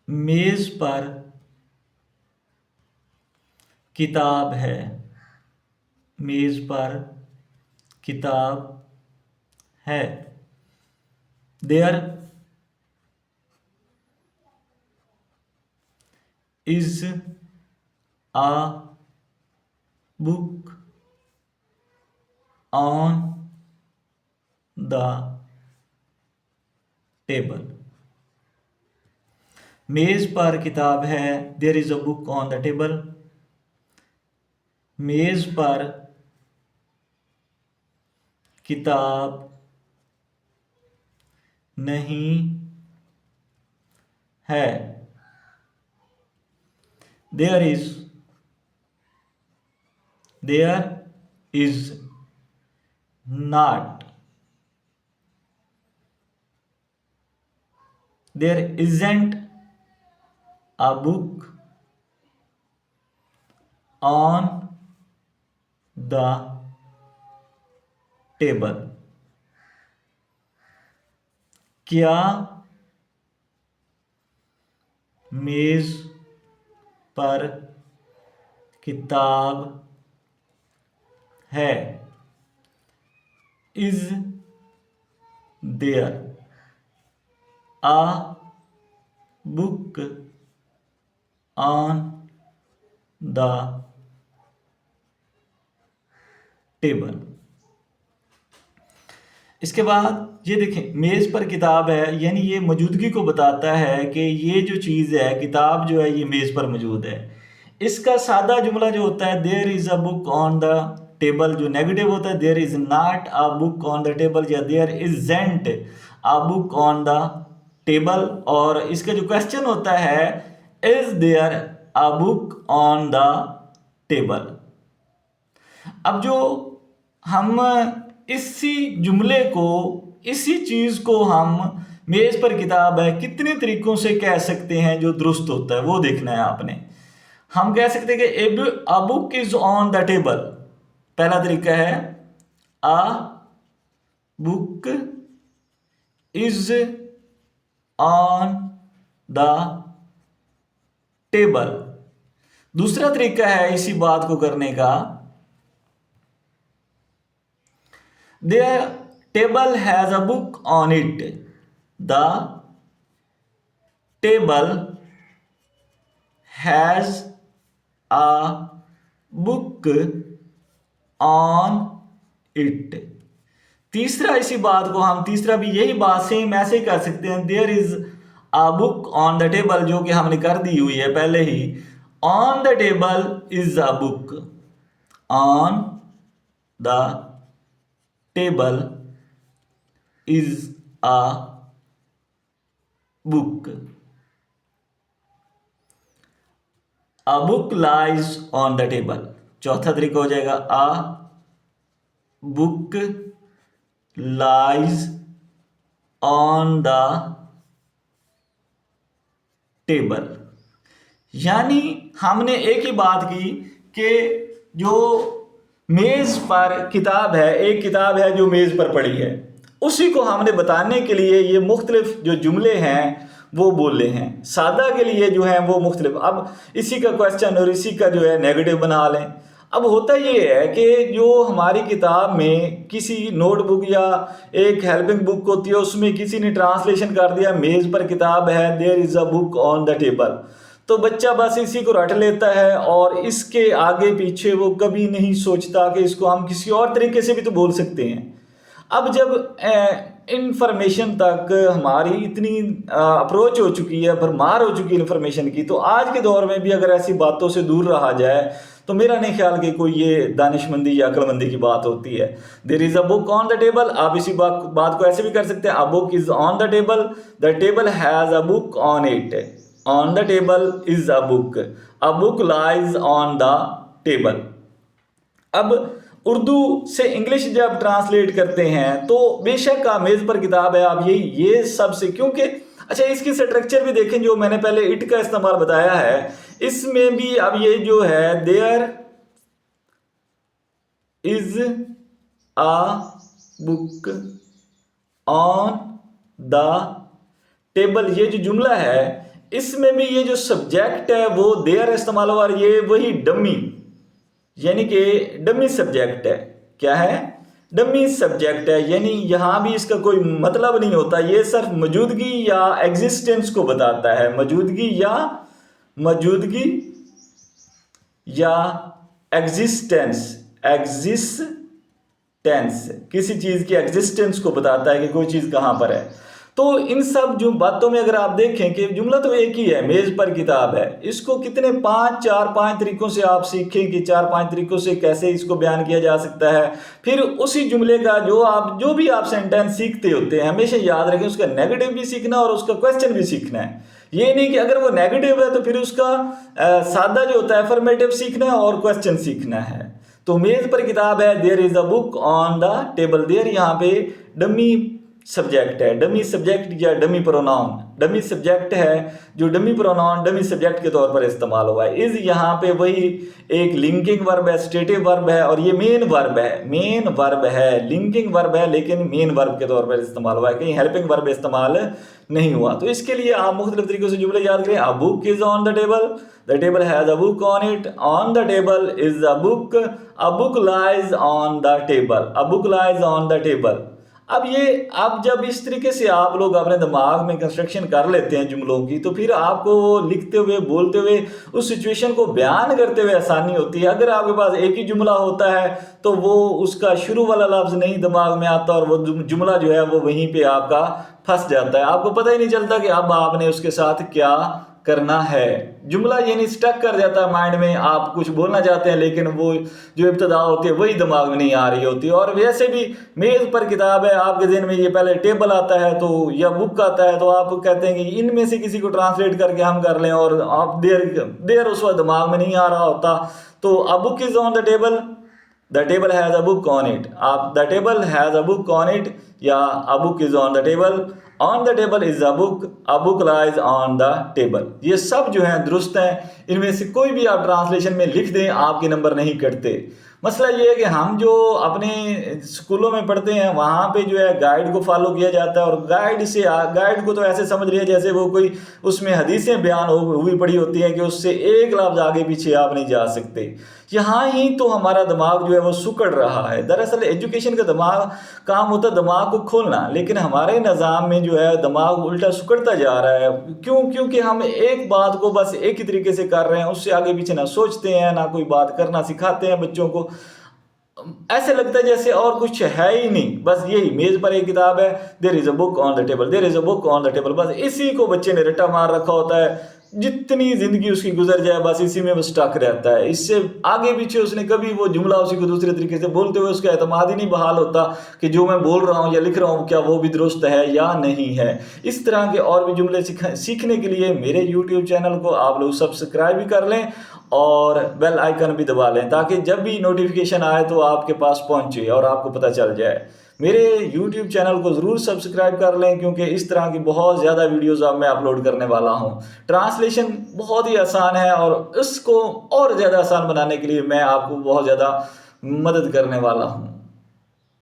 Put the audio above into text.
मेज पर किताब है। मेज पर किताब है। There is a book on the table. मेज पर किताब है। There is a book on the table. मेज पर किताब नहीं है। There is not. There isn't a book on the table. क्या मेज पर किताब है। Is there a book on the table. इसके बाद ये देखें, मेज पर किताब है, यानी ये मौजूदगी को बताता है कि ये जो चीज़ है, किताब जो है, ये मेज पर मौजूद है। इसका सादा जुमला जो होता है, there is a book on the table, जो नेगेटिव होता है, there is not a book on the table या there isn't a book on the table. और इसका जो क्वेश्चन होता है, is there a book on the table. अब जो हम इसी जुमले को, इसी चीज को हम मेज पर किताब है कितने तरीकों से कह सकते हैं जो दुरुस्त होता है, वो देखना है आपने। हम कह सकते हैं कि अ book is on the table. पहला तरीका है अ book is on the table. दूसरा तरीका है इसी बात को करने का, The table has a book on it. The table has a book on it. तीसरा इसी बात को हम, तीसरा भी यही बात सेम ऐसे ही कर सकते हैं, there is a book on the table, जो कि हमने कर दी हुई है पहले ही। On the table is a book. On the table is a book. A book lies on the table. चौथा तरीका हो जाएगा a book lies on the table. यानी हमने एक ही बात की कि जो मेज पर किताब है, एक किताब है जो मेज पर पड़ी है, उसी को हमने बताने के लिए ये मुख्तलिफ जो जुमले हैं वो बोले हैं। सादा के लिए जो है वो मुख्तलिफ। अब इसी का क्वेश्चन और इसी का जो है नेगेटिव बना लें। अब होता ये है कि जो हमारी किताब में किसी नोटबुक या एक हेल्पिंग बुक होती है, उसमें किसी ने ट्रांसलेशन कर दिया, मेज पर किताब है, there is a book on the table, तो बच्चा बस इसी को रट लेता है और इसके आगे पीछे वो कभी नहीं सोचता कि इसको हम किसी और तरीके से भी तो बोल सकते हैं। अब जब इंफॉर्मेशन तक हमारी इतनी अप्रोच हो चुकी है, भरमार हो चुकी है इंफॉर्मेशन की, तो आज के दौर में भी अगर ऐसी बातों से दूर रहा जाए तो मेरा नहीं ख्याल कि कोई ये दानिशमंदी या अक्लमंदी की बात होती है। There is a book on the table, आप इसी बात को ऐसे भी कर सकते हैं, a book is on the table, the table has a book on it, on the table is a book lies on the table. अब उर्दू से इंग्लिश जब ट्रांसलेट करते हैं तो बेशक का मेज पर किताब है, आप ये सब से, क्योंकि अच्छा इसकी स्ट्रक्चर भी देखें, जो मैंने पहले इट का इस्तेमाल बताया है, इसमें भी अब ये जो है there is a book on the table, ये जो जुमला है इसमें भी ये जो सब्जेक्ट है वो देयर इस्तेमाल हुआ, और ये वही डमी, यानी कि डमी सब्जेक्ट है। क्या है? डमी सब्जेक्ट है, यानी यहाँ भी इसका कोई मतलब नहीं होता, ये सिर्फ मौजूदगी या एग्जिस्टेंस को बताता है। मौजूदगी या एग्जिस्टेंस किसी चीज़ की एग्जिस्टेंस को बताता है कि कोई चीज़ कहाँ पर है। तो इन सब जो बातों में अगर आप देखें कि जुमला तो एक ही है, मेज़ पर किताब है, इसको कितने 5 तरीकों से आप सीखें कि 4-5 तरीकों से कैसे इसको बयान किया जा सकता है। फिर उसी जुमले का जो भी आप सेंटेंस सीखते होते हैं, हमेशा याद रखें उसका नेगेटिव भी सीखना और उसका क्वेश्चन भी सीखना है। ये नहीं कि अगर वो नेगेटिव है तो फिर उसका सादा जो होता है अफर्मेटिव सीखना है और क्वेश्चन सीखना है। तो मेज पर किताब है, there is a book on the table. There यहाँ पे डमी सब्जेक्ट है, डमी सब्जेक्ट या डमी प्रोनाउन। डमी सब्जेक्ट है जो डमी प्रोनाउन डमी सब्जेक्ट के तौर पर इस्तेमाल हुआ है। इज यहाँ पे वही एक लिंकिंग वर्ब है, स्टेटिव वर्ब है, और ये मेन वर्ब है, लिंकिंग वर्ब है लेकिन मेन वर्ब के तौर पर इस्तेमाल हुआ है, कहीं हेल्पिंग वर्ब इस्तेमाल नहीं हुआ। तो इसके लिए आप मुख्तलिफ तरीकों से जुमले याद करें। अ book is on the table has a book on it, on the table is a book lies on the table, a book lies on the table. अब जब इस तरीके से आप लोग अपने दिमाग में कंस्ट्रक्शन कर लेते हैं जुमलों की, तो फिर आपको वो लिखते हुए, बोलते हुए, उस सिचुएशन को बयान करते हुए आसानी होती है। अगर आपके पास एक ही जुमला होता है तो वो उसका शुरू वाला लफ्ज़ नहीं दिमाग में आता और वो जुमला जो है वो वहीं पे आपका फंस जाता है, आपको पता ही नहीं चलता कि अब आपने उसके साथ क्या करना है। जुमला यानी स्टक कर जाता है माइंड में, आप कुछ बोलना चाहते हैं लेकिन वो जो इब्तदा होती है वही दिमाग में नहीं आ रही होती। और वैसे भी मेज़ पर किताब है, आपके ज़हन में ये पहले टेबल आता है तो या बुक आता है, तो आप कहते हैं कि इनमें से किसी को ट्रांसलेट करके हम कर लें, और आप देर उस वक्त दिमाग में नहीं आ रहा होता। तो a book is on the table, the table has a book on it, आप the table has a book on it, या a book is on the table, on the table is a book lies on the table. ये सब जो है दुरुस्त हैं, इनमें से कोई भी आप ट्रांसलेशन में लिख दें आपके नंबर नहीं कटते। मसला ये है कि हम जो अपने स्कूलों में पढ़ते हैं वहाँ पे जो है गाइड को फॉलो किया जाता है, और गाइड को तो ऐसे समझ लिया जैसे वो कोई उसमें हदीसें बयान हुई पड़ी होती हैं कि उससे एक लफ्ज़ आगे पीछे आप नहीं जा सकते। यहाँ ही तो हमारा दिमाग जो है वो सुकड़ रहा है। दरअसल एजुकेशन का काम होता है दिमाग को खोलना, लेकिन हमारे निज़ाम में जो है दिमाग उल्टा सुकड़ता जा रहा है। क्योंकि हम एक बात को बस एक ही तरीके से कर रहे हैं, उससे आगे पीछे ना सोचते हैं, ना कोई बात करना सिखाते हैं बच्चों को। ऐसे लगता है जैसे और कुछ है ही नहीं, बस यही मेज पर एक किताब है, there is a book on the table, there is a book on the table, बस इसी को बच्चे ने रट्टा मार रखा होता है। जितनी जिंदगी उसकी गुजर जाए बस इसी में वो स्टक रहता है, इससे आगे पीछे उसने कभी वो जुमला उसी को दूसरे तरीके से बोलते हुए उसका एतमाद ही नहीं बहाल होता कि जो मैं बोल रहा हूँ या लिख रहा हूँ क्या वो भी दुरुस्त है या नहीं है। इस तरह के और भी जुमले सीखने के लिए मेरे YouTube चैनल को आप लोग सब्सक्राइब भी कर लें और बेल आइकन भी दबा लें, ताकि जब भी नोटिफिकेशन आए तो आपके पास पहुंचे और आपको पता चल जाए। मेरे YouTube चैनल को ज़रूर सब्सक्राइब कर लें, क्योंकि इस तरह की बहुत ज़्यादा वीडियोज़ अब मैं अपलोड करने वाला हूं। ट्रांसलेशन बहुत ही आसान है और इसको और ज़्यादा आसान बनाने के लिए मैं आपको बहुत ज़्यादा मदद करने वाला हूं।